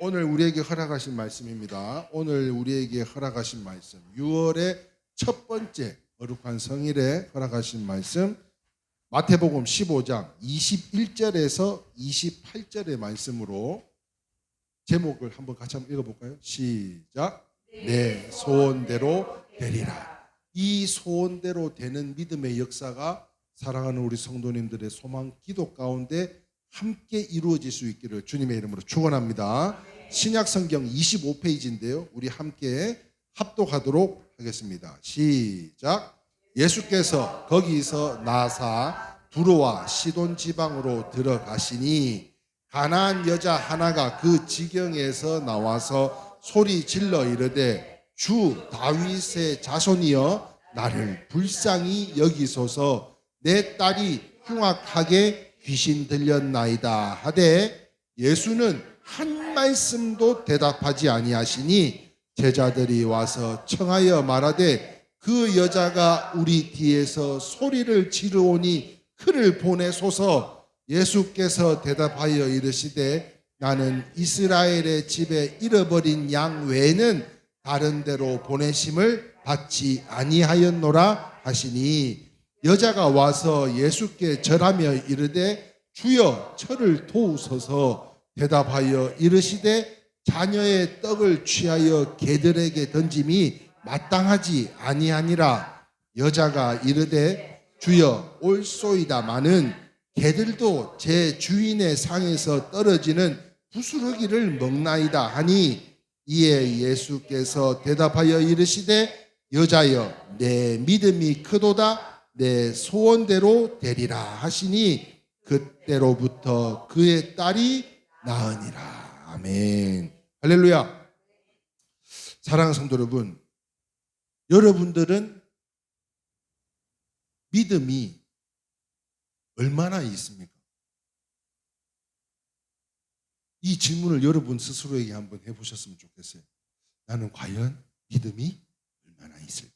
오늘 우리에게 허락하신 말씀입니다. 오늘 우리에게 허락하신 말씀, 6월의 첫 번째 거룩한 성일에 허락하신 말씀, 마태복음 15장 21절에서 28절의 말씀으로 제목을 한번 같이 한번 읽어볼까요? 시작. 내 소원대로 되리라. 이 소원대로 되는 믿음의 역사가 사랑하는 우리 성도님들의 소망, 기도 가운데 함께 이루어질 수 있기를 주님의 이름으로 축원합니다. 신약 성경 25페이지인데요. 우리 함께 합독하도록 하겠습니다. 시작. 예수께서 거기서 나사 두로와 시돈 지방으로 들어가시니 가나안 여자 하나가 그 지경에서 나와서 소리 질러 이르되 주 다윗의 자손이여 나를 불쌍히 여기소서 내 딸이 흉악하게 귀신 들렸나이다 하되 예수는 한 말씀도 대답하지 아니하시니 제자들이 와서 청하여 말하되 그 여자가 우리 뒤에서 소리를 지르오니 그를 보내소서. 예수께서 대답하여 이르시되 나는 이스라엘의 집에 잃어버린 양 외에는 다른 데로 보내심을 받지 아니하였노라 하시니 여자가 와서 예수께 절하며 이르되 주여 저를 도우소서. 대답하여 이르시되 자녀의 떡을 취하여 개들에게 던짐이 마땅하지 아니하니라. 여자가 이르되 주여 올소이다마는 개들도 제 주인의 상에서 떨어지는 부스러기를 먹나이다 하니 이에 예수께서 대답하여 이르시되 여자여 내 믿음이 크도다 내 소원대로 되리라 하시니 그때로부터 그의 딸이 나으니라. 아멘. 할렐루야. 사랑하는 성도 여러분, 여러분들은 믿음이 얼마나 있습니까? 이 질문을 여러분 스스로에게 한번 해보셨으면 좋겠어요. 나는 과연 믿음이 얼마나 있을까?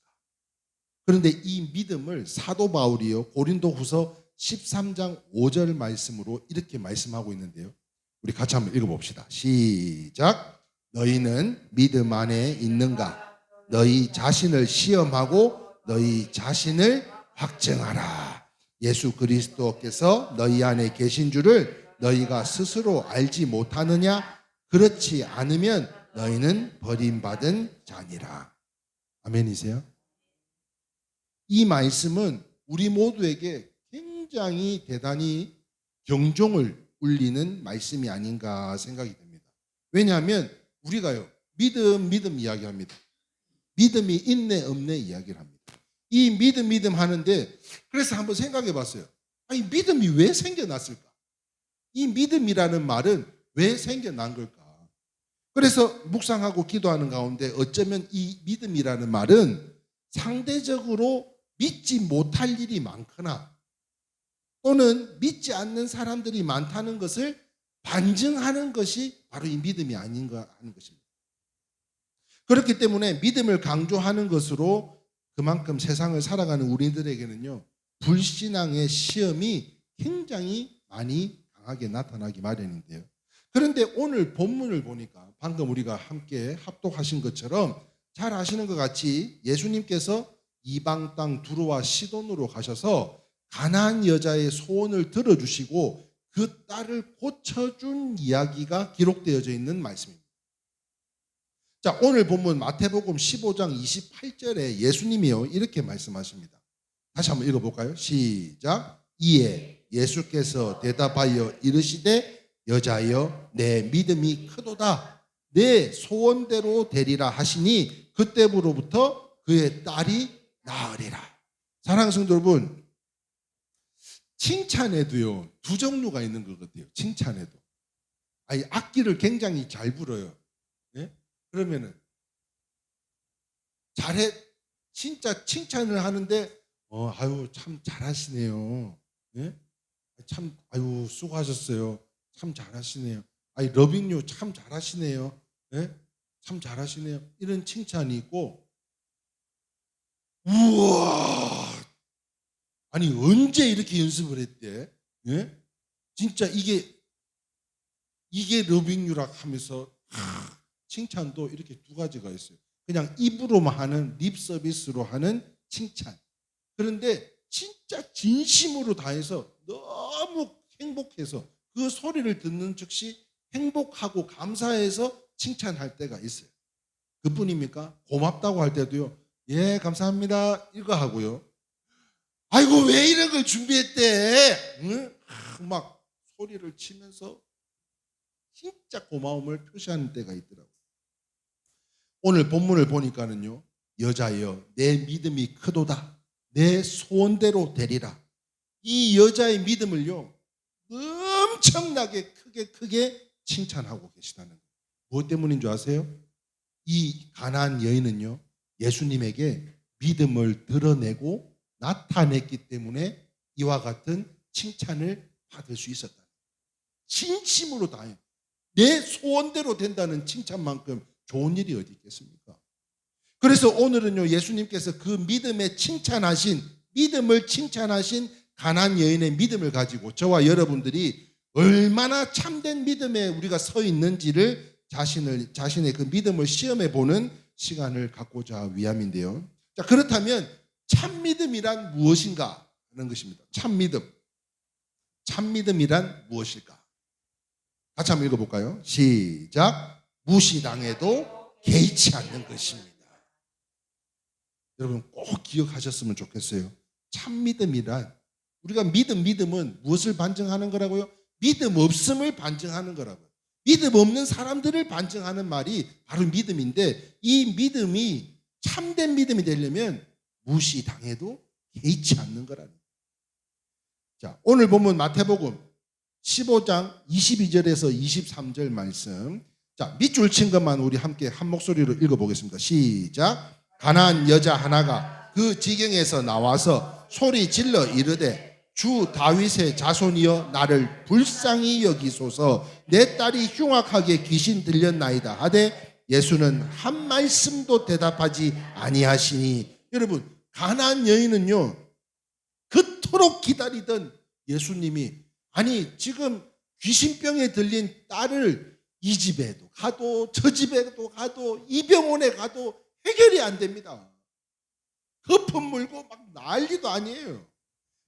그런데 이 믿음을 사도 바울이요 고린도후서 13장 5절 말씀으로 이렇게 말씀하고 있는데요. 우리 같이 한번 읽어봅시다. 시작. 너희는 믿음 안에 있는가? 너희 자신을 시험하고 너희 자신을 확증하라. 예수 그리스도께서 너희 안에 계신 줄을 너희가 스스로 알지 못하느냐? 그렇지 않으면 너희는 버림받은 자니라. 아멘이세요? 이 말씀은 우리 모두에게 굉장히 대단히 경종을 울리는 말씀이 아닌가 생각이 됩니다. 왜냐하면 우리가요 믿음 이야기합니다. 믿음이 있네 없네 이야기를 합니다. 이 믿음 하는데 그래서 한번 생각해 봤어요. 아니 믿음이 왜 생겨났을까? 이 믿음이라는 말은 왜 생겨난 걸까? 그래서 묵상하고 기도하는 가운데 어쩌면 이 믿음이라는 말은 상대적으로 믿지 못할 일이 많거나 또는 믿지 않는 사람들이 많다는 것을 반증하는 것이 바로 이 믿음이 아닌가 하는 것입니다. 그렇기 때문에 믿음을 강조하는 것으로 그만큼 세상을 살아가는 우리들에게는요 불신앙의 시험이 굉장히 많이 강하게 나타나기 마련인데요. 그런데 오늘 본문을 보니까 방금 우리가 함께 합독하신 것처럼 잘 아시는 것 같이 예수님께서 이방 땅 두로와 시돈으로 가셔서 가나안 여자의 소원을 들어주시고 그 딸을 고쳐준 이야기가 기록되어져 있는 말씀입니다. 자, 오늘 본문 마태복음 15장 28절에 예수님이요 이렇게 말씀하십니다. 다시 한번 읽어볼까요? 시작. 이에 예수께서 대답하여 이르시되 여자여 내 믿음이 크도다 내 소원대로 되리라 하시니 그때부로부터 그의 딸이 나으리라. 사랑하는 성도 여러분, 칭찬에도요 두 종류가 있는 것 같아요. 칭찬에도 아니 악기를 굉장히 잘 불어요. 네? 그러면은 잘해 진짜 칭찬을 하는데 아유 참 잘하시네요. 네? 참 아유 수고하셨어요. 참 잘하시네요. 아니 러빙유 참 잘하시네요. 네? 참 잘하시네요. 이런 칭찬이 있고 우와 아니 언제 이렇게 연습을 했대? 예? 진짜 이게 러빙유라 하면서 칭찬도 이렇게 두 가지가 있어요. 그냥 입으로만 하는 립 서비스로 하는 칭찬. 그런데 진짜 진심으로 다해서 너무 행복해서 그 소리를 듣는 즉시 행복하고 감사해서 칭찬할 때가 있어요. 그뿐입니까? 고맙다고 할 때도요. 예, 감사합니다. 이거 하고요. 아이고 왜 이런 걸 준비했대? 응? 막 소리를 치면서 진짜 고마움을 표시하는 때가 있더라고요. 오늘 본문을 보니까는요. 여자여 내 믿음이 크도다. 내 소원대로 되리라. 이 여자의 믿음을요. 엄청나게 크게 칭찬하고 계시다는 거예요. 무엇 때문인 줄 아세요? 이 가나안 여인은요. 예수님에게 믿음을 드러내고 나타냈기 때문에 이와 같은 칭찬을 받을 수 있었다. 진심으로 다해. 내 소원대로 된다는 칭찬만큼 좋은 일이 어디 있겠습니까? 그래서 오늘은요. 예수님께서 그 믿음을 칭찬하신 가나안 여인의 믿음을 가지고 저와 여러분들이 얼마나 참된 믿음에 우리가 서 있는지를 자신의 그 믿음을 시험해 보는 시간을 갖고자 위함인데요. 자, 그렇다면 참 믿음이란 무엇인가 하는 것입니다. 참 믿음이란 무엇일까? 같이 한번 읽어볼까요? 시작. 무시당해도 개의치 않는 것입니다. 여러분 꼭 기억하셨으면 좋겠어요. 참 믿음이란 우리가 믿음은 무엇을 반증하는 거라고요? 믿음 없음을 반증하는 거라고요. 믿음 없는 사람들을 반증하는 말이 바로 믿음인데 이 믿음이 참된 믿음이 되려면 무시당해도 개의치 않는 거라는 거예요. 자, 오늘 보면 마태복음 15장 22절에서 23절 말씀. 자, 밑줄 친 것만 우리 함께 한 목소리로 읽어보겠습니다. 시작. 가나안 여자 하나가 그 지경에서 나와서 소리 질러 이르되 주 다윗의 자손이여 나를 불쌍히 여기소서 내 딸이 흉악하게 귀신 들렸나이다 하되 예수는 한 말씀도 대답하지 아니하시니. 여러분 가나안 여인은요 그토록 기다리던 예수님이 아니 지금 귀신병에 들린 딸을 이 집에도 가도 저 집에도 가도 이 병원에 가도 해결이 안 됩니다. 거품 물고 막 난리도 아니에요.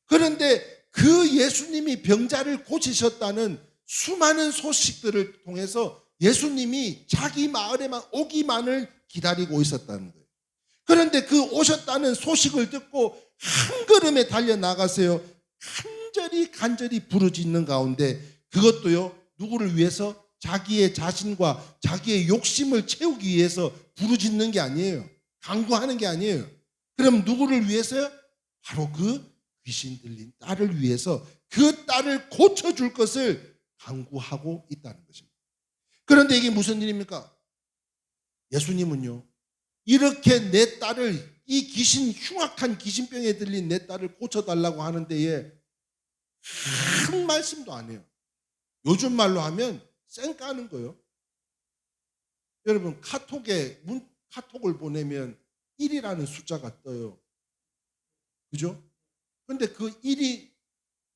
그런데 그 예수님이 병자를 고치셨다는 수많은 소식들을 통해서 예수님이 자기 마을에만 오기만을 기다리고 있었다는 거예요. 그런데 그 오셨다는 소식을 듣고 한 걸음에 달려나가세요. 간절히 부르짖는 가운데 그것도요 누구를 위해서? 자기의 자신과 자기의 욕심을 채우기 위해서 부르짖는 게 아니에요. 간구하는 게 아니에요. 그럼 누구를 위해서요? 바로 그 귀신 들린 딸을 위해서 그 딸을 고쳐줄 것을 간구하고 있다는 것입니다. 그런데 이게 무슨 일입니까? 예수님은요 이렇게 내 딸을 이 흉악한 귀신병에 들린 내 딸을 고쳐달라고 하는 데에 한 말씀도 안 해요. 요즘 말로 하면 쌩 까는 거예요. 여러분 카톡을 보내면 1이라는 숫자가 떠요. 그죠? 근데 그 1이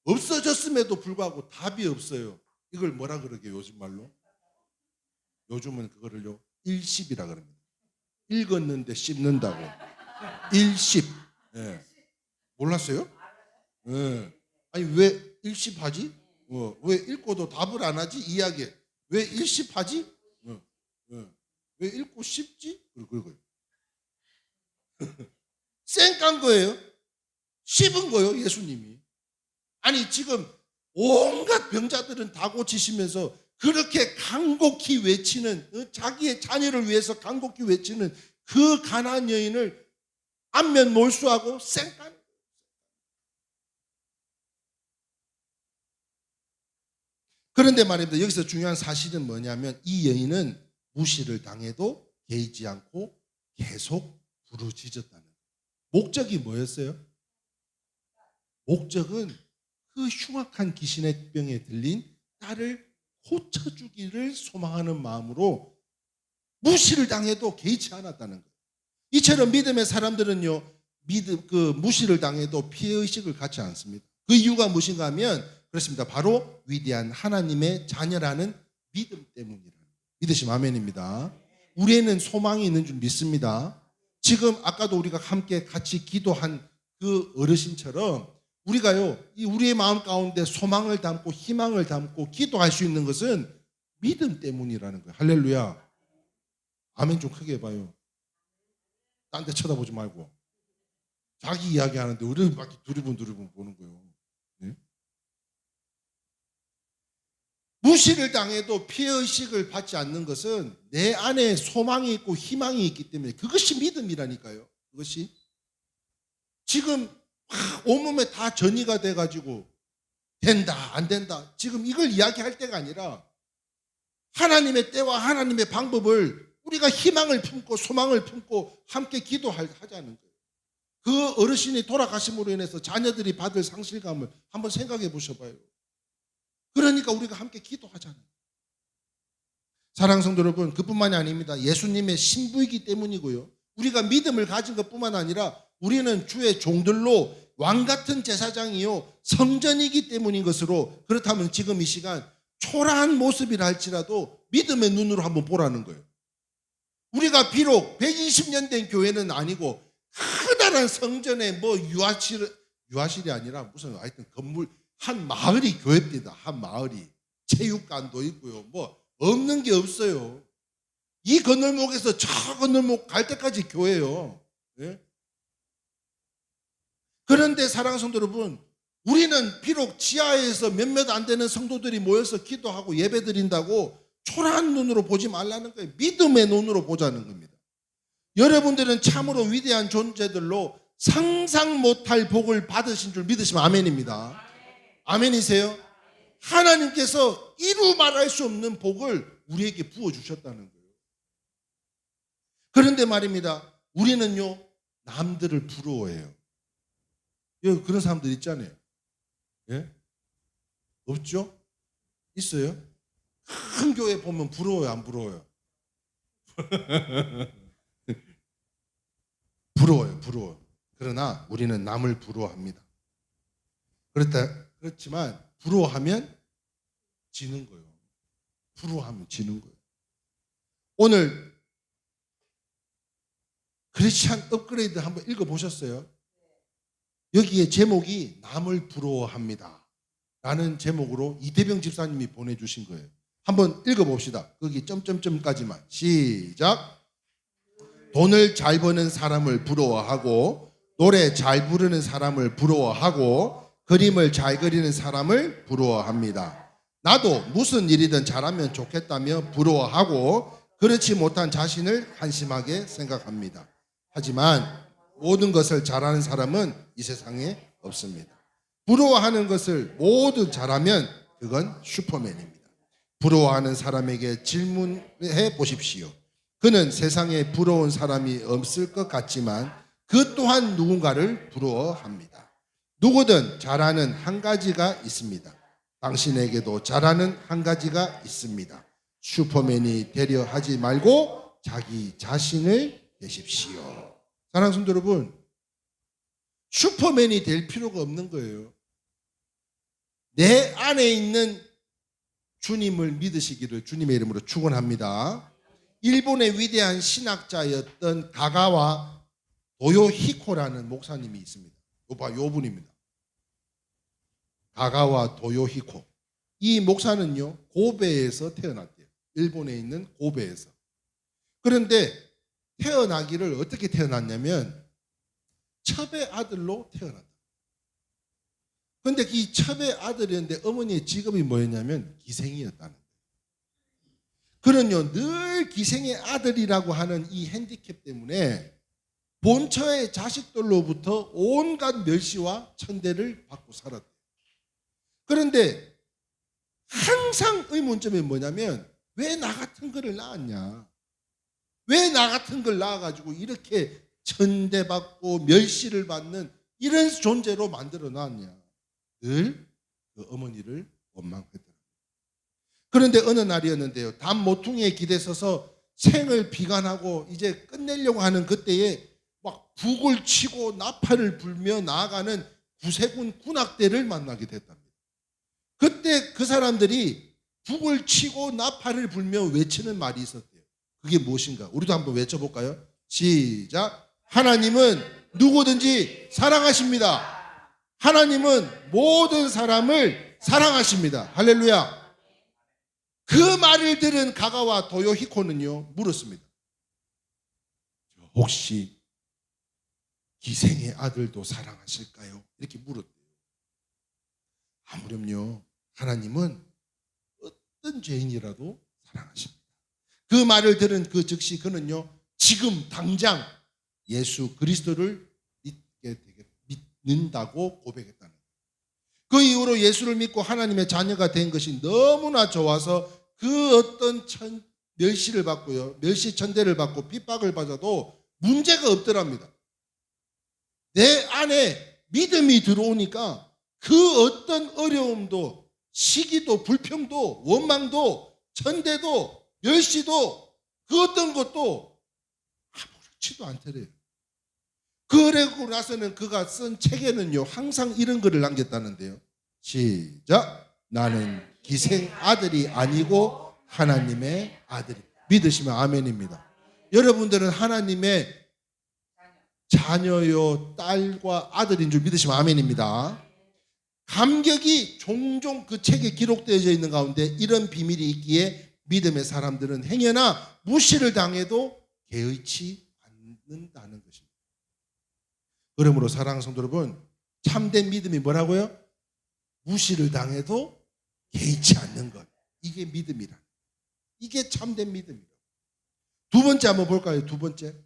없어졌음에도 불구하고 답이 없어요. 이걸 뭐라 그러게 요즘 말로? 요즘은 그거를요 일십이라 그럽니다. 읽었는데 씹는다고. 일십. 네. 몰랐어요? 네. 아니 왜 일십하지? 왜 읽고도 답을 안 하지? 이야기해. 왜 일십하지? 왜 읽고 씹지? 그러고요. 쌩깐 거예요. 씹은 거예요 예수님이. 아니 지금 온갖 병자들은 다 고치시면서 그렇게 간곡히 외치는 자기의 자녀를 위해서 간곡히 외치는 그 가나안 여인을 안면 몰수하고 쌩깐. 그런데 말입니다. 여기서 중요한 사실은 뭐냐면 이 여인은 무시를 당해도 개의치 않고 계속 부르짖었다는 거예요. 목적이 뭐였어요? 목적은 그 흉악한 귀신의 병에 들린 딸을 고쳐주기를 소망하는 마음으로 무시를 당해도 개의치 않았다는 거예요. 이처럼 믿음의 사람들은요, 무시를 당해도 피해의식을 갖지 않습니다. 그 이유가 무엇인가 하면 그렇습니다. 바로 위대한 하나님의 자녀라는 믿음 때문이라는 거예요. 믿으시면 아멘입니다. 우리에는 소망이 있는 줄 믿습니다. 지금 아까도 우리가 함께 같이 기도한 그 어르신처럼 우리가요, 이 우리의 마음 가운데 소망을 담고 희망을 담고 기도할 수 있는 것은 믿음 때문이라는 거예요. 할렐루야. 아멘 좀 크게 해봐요. 딴 데 쳐다보지 말고. 자기 이야기하는데 우리 막 두리번 보는 거예요. 네? 무시를 당해도 피해의식을 받지 않는 것은 내 안에 소망이 있고 희망이 있기 때문에 그것이 믿음이라니까요. 그것이. 지금 온몸에 다 전이가 돼가지고 된다 안 된다 지금 이걸 이야기할 때가 아니라 하나님의 때와 하나님의 방법을 우리가 희망을 품고 소망을 품고 함께 기도하자는 거예요. 그 어르신이 돌아가심으로 인해서 자녀들이 받을 상실감을 한번 생각해 보셔봐요. 그러니까 우리가 함께 기도하잖아요. 사랑하는 성도 여러분, 그뿐만이 아닙니다. 예수님의 신부이기 때문이고요. 우리가 믿음을 가진 것뿐만 아니라 우리는 주의 종들로 왕같은 제사장이요 성전이기 때문인 것으로, 그렇다면 지금 이 시간 초라한 모습이라 할지라도 믿음의 눈으로 한번 보라는 거예요. 우리가 비록 120년 된 교회는 아니고 커다란 성전에 뭐 유아실이 아니라 무슨 하여튼 건물 한 마을이 교회입니다. 한 마을이 체육관도 있고요. 뭐 없는 게 없어요. 이 건널목에서 저 건널목 갈 때까지 교회예요. 네? 그런데 사랑하는 성도 여러분, 우리는 비록 지하에서 몇몇 안 되는 성도들이 모여서 기도하고 예배 드린다고 초라한 눈으로 보지 말라는 거예요. 믿음의 눈으로 보자는 겁니다. 여러분들은 참으로 위대한 존재들로 상상 못할 복을 받으신 줄 믿으시면 아멘입니다. 아멘이세요? 하나님께서 이루 말할 수 없는 복을 우리에게 부어주셨다는 거예요. 그런데 말입니다, 우리는요 남들을 부러워해요. 여기 그런 사람들 있잖아요. 예? 없죠? 있어요? 큰 교회 보면 부러워요, 안 부러워요? 부러워요. 그러나 우리는 남을 부러워합니다. 그렇지만 부러워하면 지는 거예요. 부러워하면 지는 거예요. 오늘 크리스찬 업그레이드 한번 읽어보셨어요? 여기에 제목이 남을 부러워합니다 라는 제목으로 이태병 집사님이 보내주신 거예요. 한번 읽어봅시다. 거기 점점점까지만. 시작. 돈을 잘 버는 사람을 부러워하고, 노래 잘 부르는 사람을 부러워하고, 그림을 잘 그리는 사람을 부러워합니다. 나도 무슨 일이든 잘하면 좋겠다며 부러워하고, 그렇지 못한 자신을 한심하게 생각합니다. 하지만 모든 것을 잘하는 사람은 이 세상에 없습니다. 부러워하는 것을 모두 잘하면 그건 슈퍼맨입니다. 부러워하는 사람에게 질문해 보십시오. 그는 세상에 부러운 사람이 없을 것 같지만 그 또한 누군가를 부러워합니다. 누구든 잘하는 한 가지가 있습니다. 당신에게도 잘하는 한 가지가 있습니다. 슈퍼맨이 되려 하지 말고 자기 자신을 되십시오. 사랑하는 성도 여러분, 슈퍼맨이 될 필요가 없는 거예요. 내 안에 있는 주님을 믿으시기를 주님의 이름으로 축원합니다. 일본의 위대한 신학자였던 가가와 도요히코라는 목사님이 있습니다. 요 분입니다. 가가와 도요히코. 이 목사는요 고베에서 태어났대요. 일본에 있는 고베에서. 그런데 태어나기를 어떻게 태어났냐면 첩의 아들로 태어났다. 그런데 이 첩의 아들이었는데 어머니의 직업이 뭐였냐면 기생이었다는 거예요. 그는요 늘 기생의 아들이라고 하는 이 핸디캡 때문에 본처의 자식들로부터 온갖 멸시와 천대를 받고 살았대요. 그런데 항상 의문점이 뭐냐면 왜 나 같은 거를 낳았냐? 왜 나 같은 걸 낳아가지고 이렇게 천대받고 멸시를 받는 이런 존재로 만들어 놨냐? 늘 그 어머니를 원망했더라고요. 그런데 어느 날이었는데요. 담 모퉁이에 기대서서 생을 비관하고 이제 끝내려고 하는 그때에 막 북을 치고 나팔을 불며 나아가는 구세군 군악대를 만나게 됐답니다. 그때 그 사람들이 북을 치고 나팔을 불며 외치는 말이 있었대요. 그게 무엇인가? 우리도 한번 외쳐볼까요? 시작. 하나님은 누구든지 사랑하십니다. 하나님은 모든 사람을 사랑하십니다. 할렐루야. 그 말을 들은 가가와 도요히코는요 물었습니다. 혹시 기생의 아들도 사랑하실까요? 이렇게 물었대요. 아무렴요, 하나님은 어떤 죄인이라도 사랑하십니다. 그 말을 들은 그 즉시 그는요 지금 당장 예수 그리스도를 믿는다고 고백했다는 거예요. 그 이후로 예수를 믿고 하나님의 자녀가 된 것이 너무나 좋아서 그 어떤 멸시를 받고요, 멸시 천대를 받고 핍박을 받아도 문제가 없더랍니다. 내 안에 믿음이 들어오니까 그 어떤 어려움도, 시기도, 불평도, 원망도, 천대도, 멸시도, 그 어떤 것도 아무렇지도 않더래요. 그러고 나서는 그가 쓴 책에는요 항상 이런 글을 남겼다는데요. 시작. 나는 기생 아들이 아니고 하나님의 아들이. 믿으시면 아멘입니다. 여러분들은 하나님의 자녀요, 딸과 아들인 줄 믿으시면 아멘입니다. 감격이 종종 그 책에 기록되어져 있는 가운데 이런 비밀이 있기에 믿음의 사람들은 행여나 무시를 당해도 개의치 않는다는 것입니다. 그러므로 사랑하는 성도 여러분, 참된 믿음이 뭐라고요? 무시를 당해도 개의치 않는 것. 이게 믿음이라. 이게 참된 믿음이라. 두 번째 한번 볼까요? 두 번째.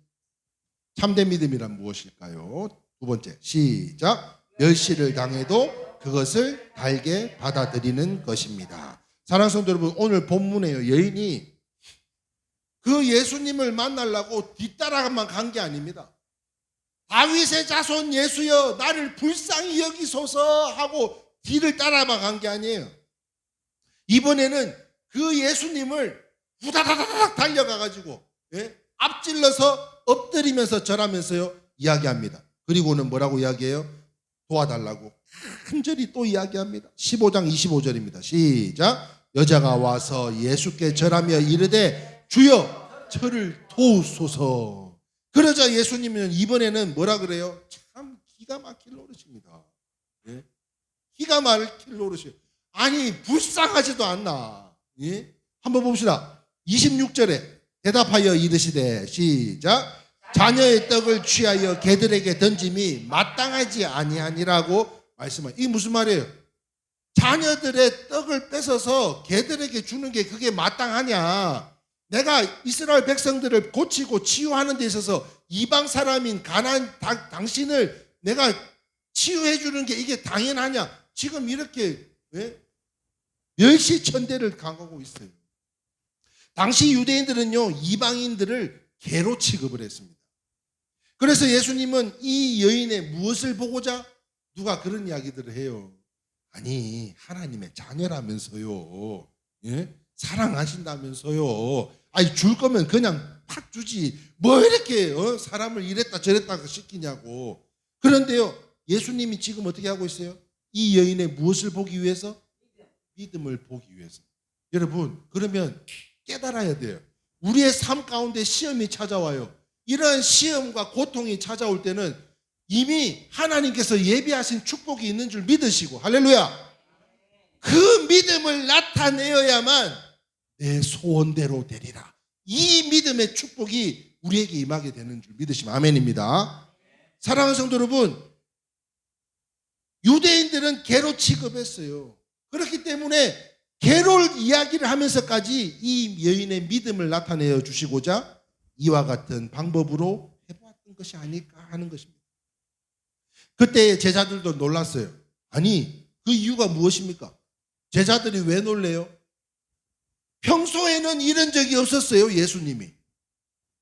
참된 믿음이란 무엇일까요? 두 번째. 시작. 멸시를 당해도 그것을 달게 받아들이는 것입니다. 사랑하는 성도 여러분, 오늘 본문에요 여인이 그 예수님을 만나려고 뒤따라만 간 게 아닙니다. 다윗의 자손 예수여 나를 불쌍히 여기소서 하고 뒤를 따라만 간 게 아니에요. 이번에는 그 예수님을 후다다닥 달려가가지고 앞질러서 엎드리면서 절하면서요 이야기합니다. 그리고는 뭐라고 이야기해요? 도와달라고 간절히 또 이야기합니다. 15장 25절입니다. 시작. 여자가 와서 예수께 절하며 이르되 주여 저를 도우소서. 그러자 예수님은 이번에는 뭐라 그래요? 참 기가 막힐 노릇입니다. 예? 기가 막힐 노릇이에요. 아니 불쌍하지도 않나. 예? 한번 봅시다. 26절에 대답하여 이르시되 시작. 자녀의 떡을 취하여 개들에게 던짐이 마땅하지 아니하니라고 말씀하세요. 이게 무슨 말이에요? 자녀들의 떡을 뺏어서 개들에게 주는 게 그게 마땅하냐? 내가 이스라엘 백성들을 고치고 치유하는 데 있어서 이방 사람인 가나안 당신을 내가 치유해 주는 게 이게 당연하냐? 지금 이렇게 멸시천대를 강하고 있어요. 당시 유대인들은요 이방인들을 개로 취급을 했습니다. 그래서 예수님은 이 여인의 무엇을 보고자 누가 그런 이야기들을 해요. 아니 하나님의 자녀라면서요, 예? 사랑하신다면서요. 아니 줄 거면 그냥 팍 주지 뭐 이렇게 사람을 이랬다 저랬다 시키냐고. 그런데요 예수님이 지금 어떻게 하고 있어요? 이 여인의 무엇을 보기 위해서? 믿음을 보기 위해서. 여러분 그러면 깨달아야 돼요. 우리의 삶 가운데 시험이 찾아와요. 이러한 시험과 고통이 찾아올 때는 이미 하나님께서 예비하신 축복이 있는 줄 믿으시고, 할렐루야, 그 믿음을 나타내어야만 내 소원대로 되리라. 이 믿음의 축복이 우리에게 임하게 되는 줄 믿으시면 아멘입니다. 사랑하는 성도 여러분, 유대인들은 개로 취급했어요. 그렇기 때문에 개로 이야기를 하면서까지 이 여인의 믿음을 나타내어 주시고자 이와 같은 방법으로 해보았던 것이 아닐까 하는 것입니다. 그때 제자들도 놀랐어요. 아니 그 이유가 무엇입니까? 제자들이 왜 놀래요? 평소에는 이런 적이 없었어요. 예수님이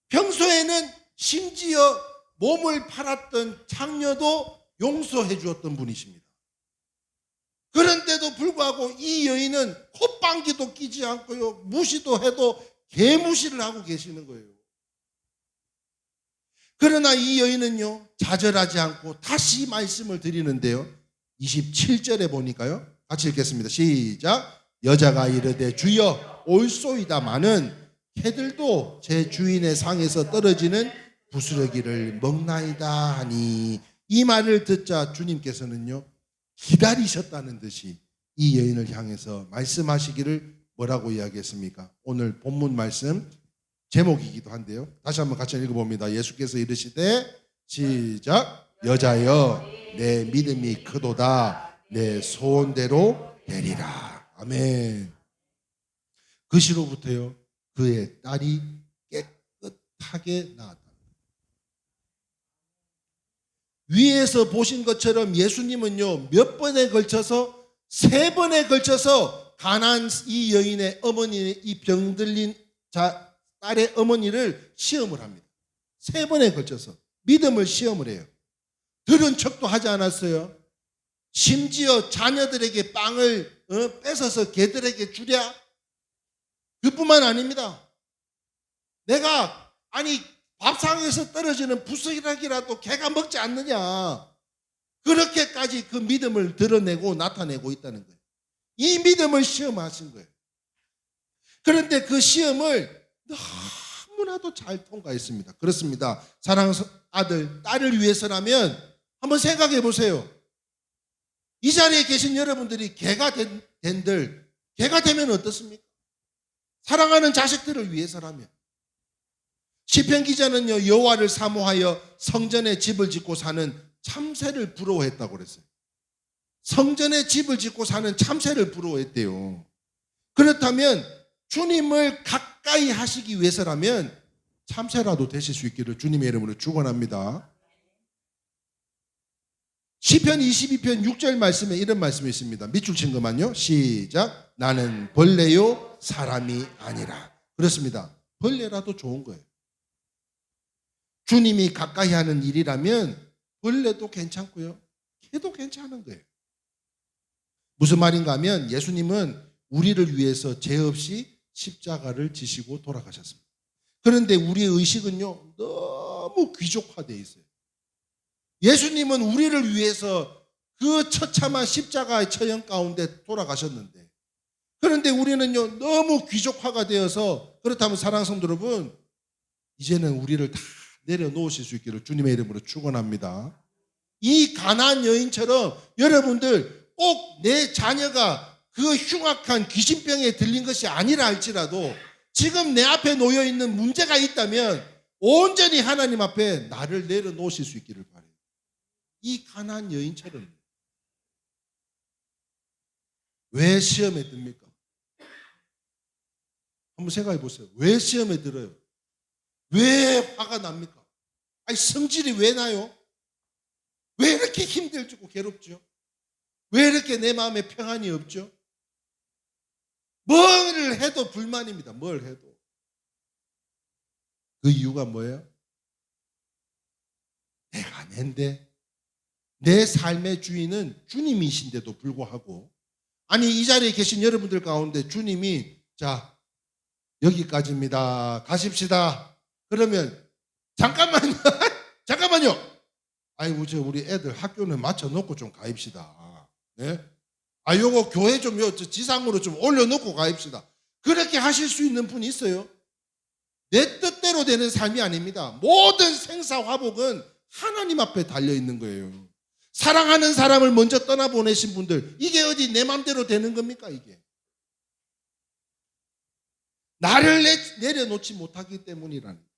평소에는 심지어 몸을 팔았던 창녀도 용서해 주었던 분이십니다. 그런데도 불구하고 이 여인은 콧방귀도 끼지 않고요 무시도 해도 개무시를 하고 계시는 거예요. 그러나 이 여인은요 좌절하지 않고 다시 말씀을 드리는데요 27절에 보니까요 같이 읽겠습니다. 시작. 여자가 이르되 주여 올소이다마는 개들도 제 주인의 상에서 떨어지는 부스러기를 먹나이다 하니, 이 말을 듣자 주님께서는요 기다리셨다는 듯이 이 여인을 향해서 말씀하시기를 뭐라고 이야기했습니까? 오늘 본문 말씀 제목이기도 한데요. 다시 한번 같이 읽어봅니다. 예수께서 이르시되 시작. 여자여 내 믿음이 크도다. 내 소원대로 되리라. 아멘. 그 시로부터요 그의 딸이 깨끗하게 나았다. 위에서 보신 것처럼 예수님은요 몇 번에 걸쳐서 3번에 걸쳐서 가나안 이 여인의 어머니, 이 병들린 딸의 어머니를 시험을 합니다. 3번에 걸쳐서 믿음을 시험을 해요. 들은 척도 하지 않았어요. 심지어 자녀들에게 빵을 뺏어서 개들에게 주랴? 그뿐만 아닙니다. 내가 밥상에서 떨어지는 부스러기라도 개가 먹지 않느냐, 그렇게까지 그 믿음을 드러내고 나타내고 있다는 거예요. 이 믿음을 시험하신 거예요. 그런데 그 시험을 너무나도 잘 통과했습니다. 그렇습니다. 사랑하는 아들, 딸을 위해서라면 한번 생각해 보세요. 이 자리에 계신 여러분들이 개가 되면 어떻습니까? 사랑하는 자식들을 위해서라면. 시편 기자는요 여호와를 사모하여 성전에 집을 짓고 사는 참새를 부러워했다고 그랬어요. 성전에 집을 짓고 사는 참새를 부러워했대요. 그렇다면 주님을 가까이 하시기 위해서라면 참새라도 되실 수 있기를 주님의 이름으로 축원합니다. 시편 22편 6절 말씀에 이런 말씀이 있습니다. 밑줄 친 것만요. 시작. 나는 벌레요 사람이 아니라. 그렇습니다. 벌레라도 좋은 거예요. 주님이 가까이 하는 일이라면 벌레도 괜찮고요 개도 괜찮은 거예요. 무슨 말인가 하면 예수님은 우리를 위해서 죄 없이 십자가를 지시고 돌아가셨습니다. 그런데 우리의 의식은요 너무 귀족화되어 있어요. 예수님은 우리를 위해서 그 처참한 십자가의 처형 가운데 돌아가셨는데, 그런데 우리는요 너무 귀족화가 되어서, 그렇다면 사랑하는 성도 여러분, 이제는 우리를 다 내려놓으실 수 있기를 주님의 이름으로 축원합니다. 이 가나안 여인처럼 여러분들 꼭 내 자녀가 그 흉악한 귀신병에 들린 것이 아니라 할지라도 지금 내 앞에 놓여 있는 문제가 있다면 온전히 하나님 앞에 나를 내려놓으실 수 있기를 바라요. 이 가나안 여인처럼. 왜 시험에 듭니까? 한번 생각해 보세요. 왜 시험에 들어요? 왜 화가 납니까? 성질이 왜 나요? 왜 이렇게 힘들고 괴롭죠? 왜 이렇게 내 마음에 평안이 없죠? 뭘 해도 불만입니다. 뭘 해도. 그 이유가 뭐예요? 내가 낸데, 내 삶의 주인은 주님이신데도 불구하고, 이 자리에 계신 여러분들 가운데 주님이 자 여기까지입니다. 가십시다. 그러면 잠깐만요. 잠깐만요. 우리 애들 학교는 맞춰놓고 좀 가입시다. 네? 요거 교회 좀 지상으로 좀 올려놓고 가입시다. 그렇게 하실 수 있는 분이 있어요? 내 뜻대로 되는 삶이 아닙니다. 모든 생사화복은 하나님 앞에 달려있는 거예요. 사랑하는 사람을 먼저 떠나보내신 분들, 이게 어디 내 맘대로 되는 겁니까? 이게 나를 내려놓지 못하기 때문이라는.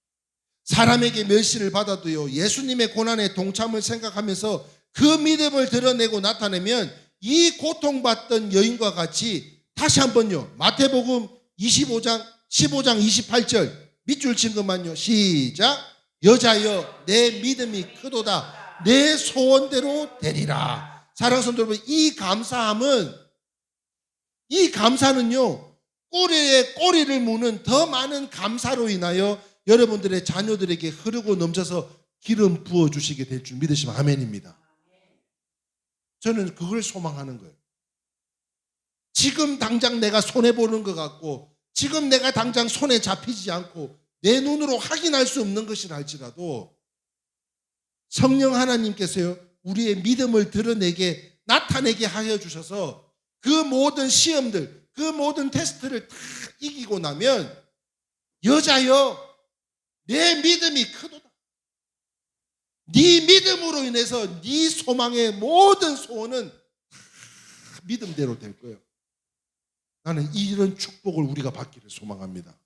사람에게 멸시를 받아도요 예수님의 고난의 동참을 생각하면서 그 믿음을 드러내고 나타내면 이 고통받던 여인과 같이, 다시 한번요 마태복음 15장 28절 밑줄 친 것만요. 시작. 여자여 내 믿음이 크도다. 내 소원대로 되리라. 사랑하는 성도 여러분, 이 감사는요 꼬리에 꼬리를 무는 더 많은 감사로 인하여 여러분들의 자녀들에게 흐르고 넘쳐서 기름 부어주시게 될 줄 믿으시면 아멘입니다. 저는 그걸 소망하는 거예요. 지금 당장 내가 손해보는 것 같고, 지금 내가 당장 손에 잡히지 않고 내 눈으로 확인할 수 없는 것이라 할지라도 성령 하나님께서요 우리의 믿음을 드러내게, 나타내게 하여 주셔서 그 모든 시험들, 그 모든 테스트를 다 이기고 나면 여자여 내 믿음이 크도다. 네 믿음으로 인해서 네 소망의 모든 소원은 다 믿음대로 될 거예요. 나는 이런 축복을 우리가 받기를 소망합니다.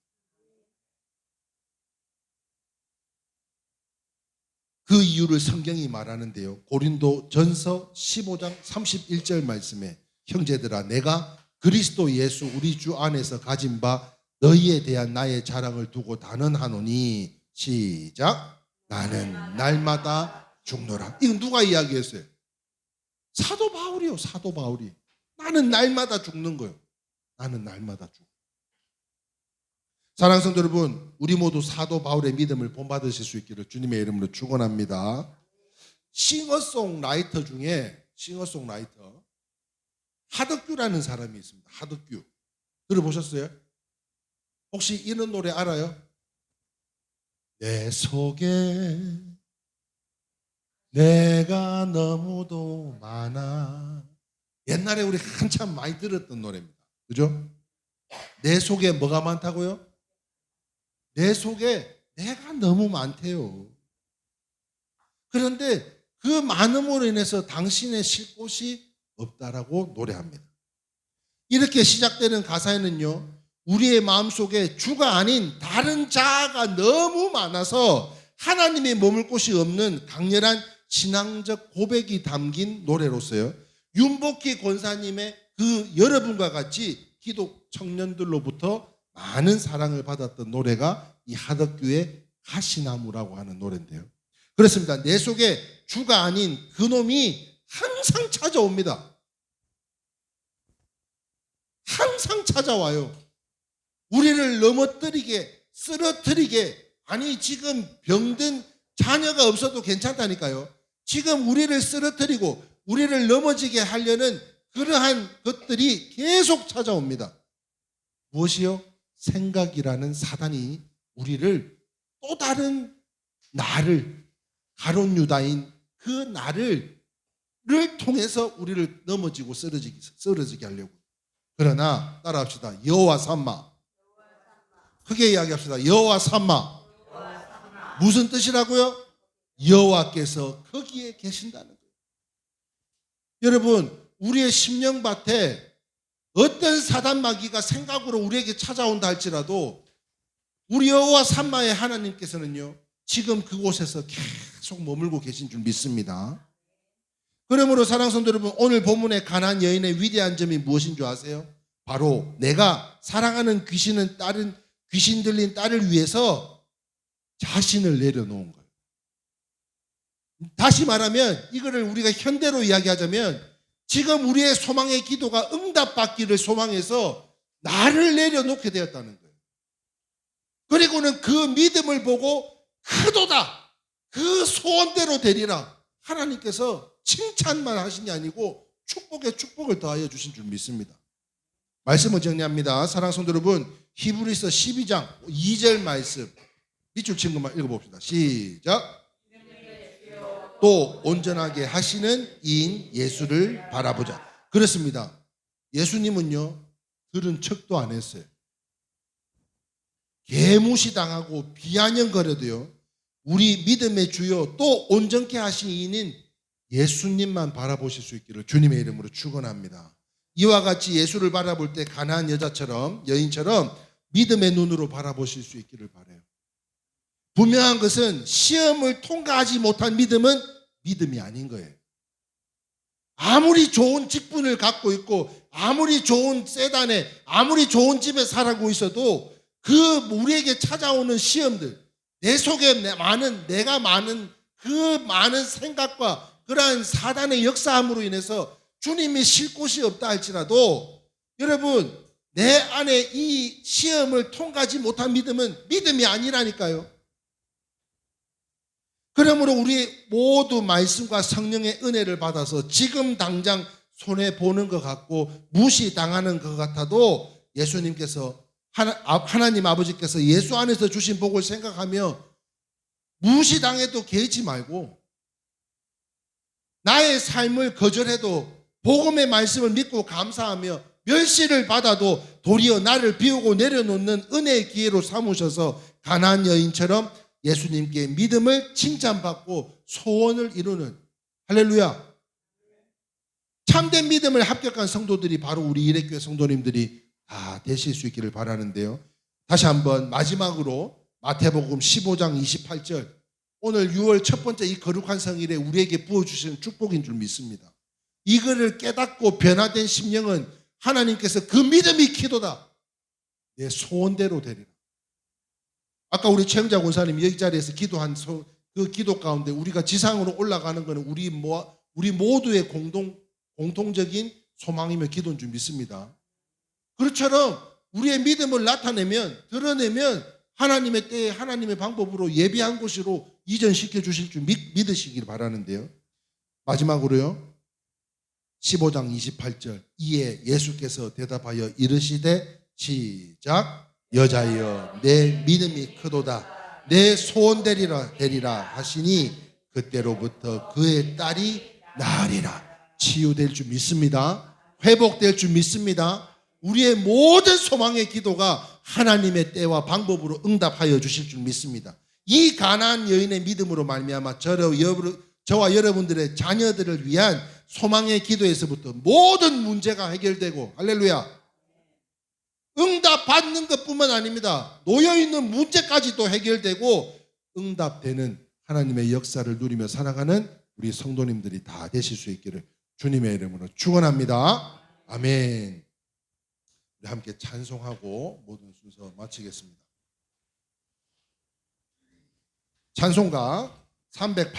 그 이유를 성경이 말하는데요. 고린도 전서 15장 31절 말씀에 형제들아 내가 그리스도 예수 우리 주 안에서 가진 바 너희에 대한 나의 자랑을 두고 단언하노니 시작 나는 날마다 죽노라. 이건 누가 이야기했어요? 사도 바울이요. 사도 바울이. 나는 날마다 죽는 거예요. 나는 날마다 죽어. 사랑하는 성도 여러분, 우리 모두 사도 바울의 믿음을 본받으실 수 있기를 주님의 이름으로 축원합니다. 싱어송라이터 중에 하덕규라는 사람이 있습니다. 하덕규. 들어보셨어요? 혹시 이런 노래 알아요? 내 속에 내가 너무도 많아. 옛날에 우리 한참 많이 들었던 노래입니다. 그죠? 내 속에 뭐가 많다고요? 내 속에 내가 너무 많대요. 그런데 그 많음으로 인해서 당신의 쉴 곳이 없다라고 노래합니다. 이렇게 시작되는 가사에는요, 우리의 마음속에 주가 아닌 다른 자아가 너무 많아서 하나님이 머물 곳이 없는 강렬한 신앙적 고백이 담긴 노래로서요, 윤복희 권사님의 그 여러분과 같이 기독 청년들로부터 많은 사랑을 받았던 노래가 이 하덕규의 가시나무라고 하는 노래인데요. 그렇습니다. 내 속에 주가 아닌 그놈이 항상 찾아옵니다. 항상 찾아와요. 우리를 넘어뜨리게, 쓰러뜨리게, 아니 지금 병든 자녀가 없어도 괜찮다니까요. 지금 우리를 쓰러뜨리고 우리를 넘어지게 하려는 그러한 것들이 계속 찾아옵니다. 무엇이요? 생각이라는 사단이 우리를 또 다른 나를, 가룟 유다인 그 나를 통해서 우리를 넘어지고 쓰러지게 하려고. 그러나 따라합시다. 여호와 삼마. 크게 이야기합시다. 여호와 삼마. 무슨 뜻이라고요? 여호와께서 거기에 계신다는 거예요. 여러분, 우리의 심령밭에 어떤 사단마귀가 생각으로 우리에게 찾아온다 할지라도 우리 여호와 삼마의 하나님께서는요, 지금 그곳에서 계속 머물고 계신 줄 믿습니다. 그러므로 사랑하는 성도 여러분, 오늘 본문의 가나안 여인의 위대한 점이 무엇인 줄 아세요? 바로 내가 사랑하는 귀신 들린 딸을 위해서 자신을 내려놓은 거예요. 다시 말하면 이거를 우리가 현대로 이야기하자면 지금 우리의 소망의 기도가 응답받기를 소망해서 나를 내려놓게 되었다는 거예요. 그리고는 그 믿음을 보고 크도다, 그 소원대로 되리라, 하나님께서 칭찬만 하신 게 아니고 축복에 축복을 더하여 주신 줄 믿습니다. 말씀을 정리합니다. 사랑하는 성도 여러분, 히브리서 12장 2절 말씀 밑줄 친 것만 읽어봅시다. 시작. 또 온전하게 하시는 이인 예수를 바라보자. 그렇습니다. 예수님은요, 들은 척도 안 했어요. 개무시당하고 비아냥거려도요, 우리 믿음의 주요 또 온전케 하신 이인인 예수님만 바라보실 수 있기를 주님의 이름으로 축원합니다. 이와 같이 예수를 바라볼 때 가나안 여인처럼 믿음의 눈으로 바라보실 수 있기를 바라요. 분명한 것은 시험을 통과하지 못한 믿음은 믿음이 아닌 거예요. 아무리 좋은 직분을 갖고 있고 아무리 좋은 세단에 아무리 좋은 집에 살고 있어도 그 우리에게 찾아오는 시험들, 내 속에 내가 많은 그 많은 생각과 그러한 사단의 역사함으로 인해서 주님이 쉴 곳이 없다 할지라도 여러분, 내 안에 이 시험을 통과하지 못한 믿음은 믿음이 아니라니까요. 그러므로 우리 모두 말씀과 성령의 은혜를 받아서 지금 당장 손해보는 것 같고 무시당하는 것 같아도 예수님께서 하나님 아버지께서 예수 안에서 주신 복을 생각하며 무시당해도 개의치 말고 나의 삶을 거절해도 복음의 말씀을 믿고 감사하며 멸시를 받아도 도리어 나를 비우고 내려놓는 은혜의 기회로 삼으셔서 가나안 여인처럼 예수님께 믿음을 칭찬받고 소원을 이루는, 할렐루야, 참된 믿음을 합격한 성도들이 바로 우리 이레교회 성도님들이 다 되실 수 있기를 바라는데요. 다시 한번 마지막으로 마태복음 15장 28절, 오늘 6월 첫 번째 이 거룩한 성일에 우리에게 부어주시는 축복인 줄 믿습니다. 이거를 깨닫고 변화된 심령은 하나님께서 그 믿음이 기도다, 내 소원대로 되리라. 아까 우리 최영자 권사님이 여기 자리에서 기도한 그 기도 가운데 우리가 지상으로 올라가는 것은 우리 모두의 공통적인 소망이며 기도인 줄 믿습니다. 그것처럼 우리의 믿음을 나타내면, 드러내면 하나님의 때에 하나님의 방법으로 예비한 곳으로 이전시켜 주실 줄 믿으시길 바라는데요. 마지막으로요, 15장 28절, 이에 예수께서 대답하여 이르시되, 시작, 여자여 내 믿음이 크도다, 내 소원 되리라 하시니 그때로부터 그의 딸이 나으리라. 치유될 줄 믿습니다. 회복될 줄 믿습니다. 우리의 모든 소망의 기도가 하나님의 때와 방법으로 응답하여 주실 줄 믿습니다. 이 가나안 여인의 믿음으로 말미암아 저와 여러분들의 자녀들을 위한 소망의 기도에서부터 모든 문제가 해결되고, 할렐루야, 응답받는 것뿐만 아닙니다. 놓여있는 문제까지도 해결되고 응답되는 하나님의 역사를 누리며 살아가는 우리 성도님들이 다 되실 수 있기를 주님의 이름으로 축원합니다. 아멘. 우리 함께 찬송하고 모든 순서 마치겠습니다. 찬송가 380